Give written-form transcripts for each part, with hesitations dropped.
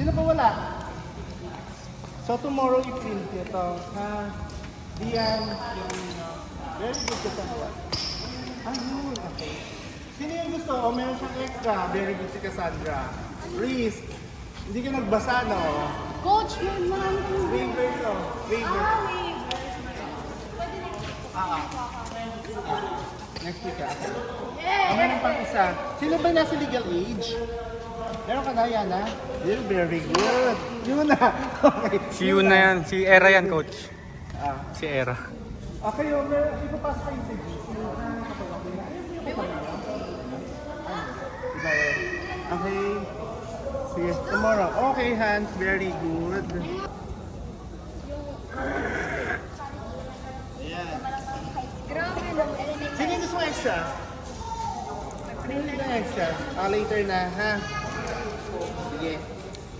Sino pa wala? So tomorrow i-print ito. Ha? Diyan yung very good ka sa ayun, okay. Sino yung gusto? O meron siyang extra. Very good si Cassandra. Reese, hindi ka nagbasa, no? Coach, may marami kang Waiver to. Waiver. Next week, ah. O meron pang isa. Sino ba nasa legal age? Meron ka na, Yana? Very good. Yun na. Okay. Si Yun na yan. Si Era yan, coach. Ah. Si Era. Okay, o meron. Ipapasok kayo sa GC. Okay. Sige, tomorrow. Okay, Hans. Very good. Ayan. grabe lang. Sino yung gusto mo extra? Sino yung extra? Later na, ha? Sige.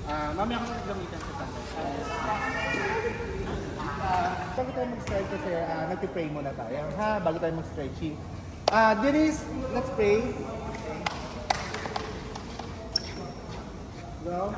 Mamaya ako gamitan sa tanong. Bago tayo mag-start kasi nag-pray muna tayo, ha? Bago tayo mag-stretching. Denise, let's pray. Go.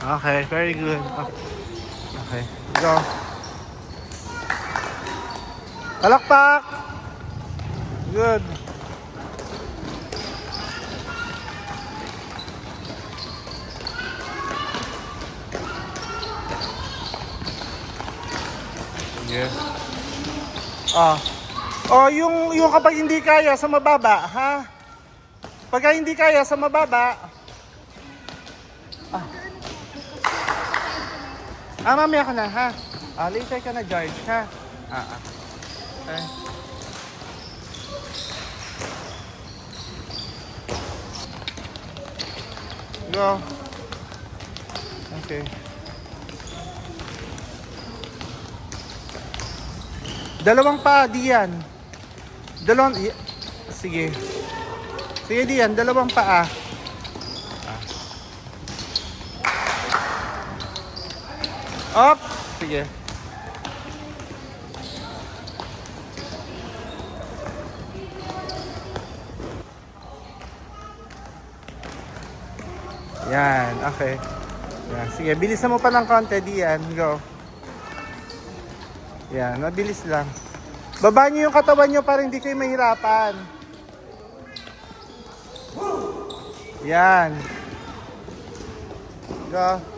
Okay, very good. Okay, go. Palakpak! Good. Sige. Oh, yung kapag hindi kaya sa mababa, ha? Pagka hindi kaya sa mababa, mamaya ka na, ha? Later ka na, George, ha? Okay. Go. Okay. Dalawang pa, Dian. Sige. Sige, Dian, dalawang pa, Up! Sige. Yan, okay. Yan. Sige, bilisan mo pa ng konti, Dian. Go. Yan, mabilis lang. Baba niyo yung katawan niyo para hindi kayo mahirapan. Yan. Go.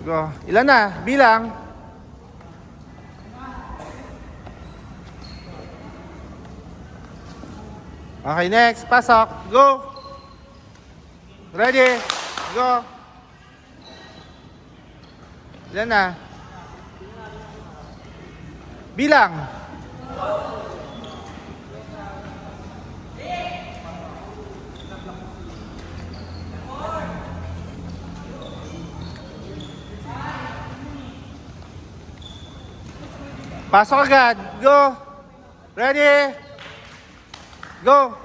Go. Ilan na? Bilang. Okay, next. Pasok. Go. Ready. Go. Ilan na? Bilang. Pasok agad. Go. Ready. Go.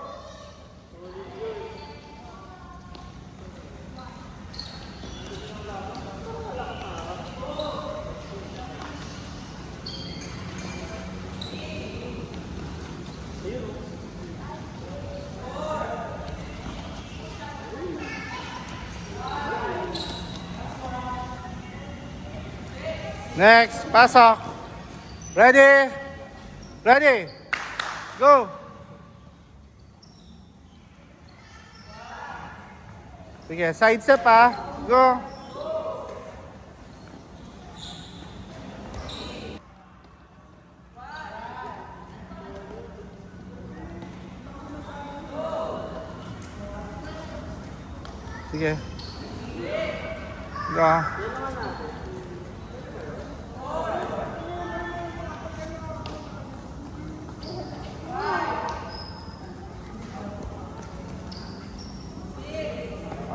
Next. Pasok. Ready? Ready? Go! Sige, side step pa. Go! Sige. Go.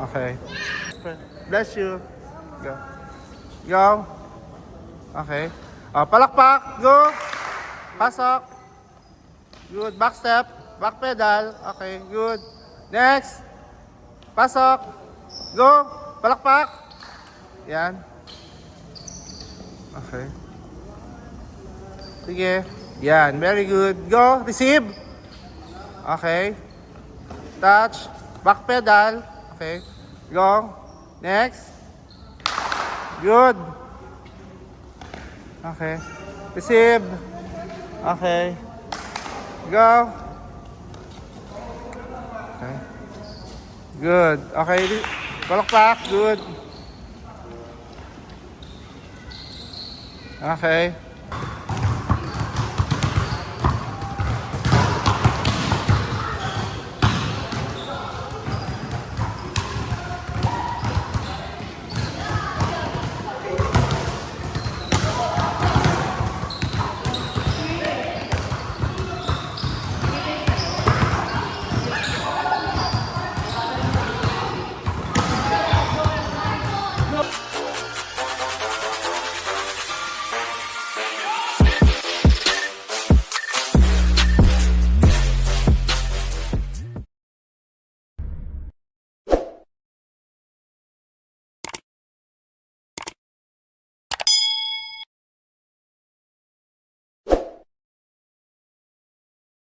Okay. Bless you. Go. Go. Okay. Palakpak. Go. Pasok. Good. Back step. Back pedal. Okay. Good. Next. Pasok. Go. Palakpak. Yan. Okay. Sige. Yan. Very good. Go. Receive. Okay. Touch. Back pedal. Okay. Go. Next. Good. Okay. Receive. Okay. Go. Okay. Good. Okay. Palakpak. Good. Okay.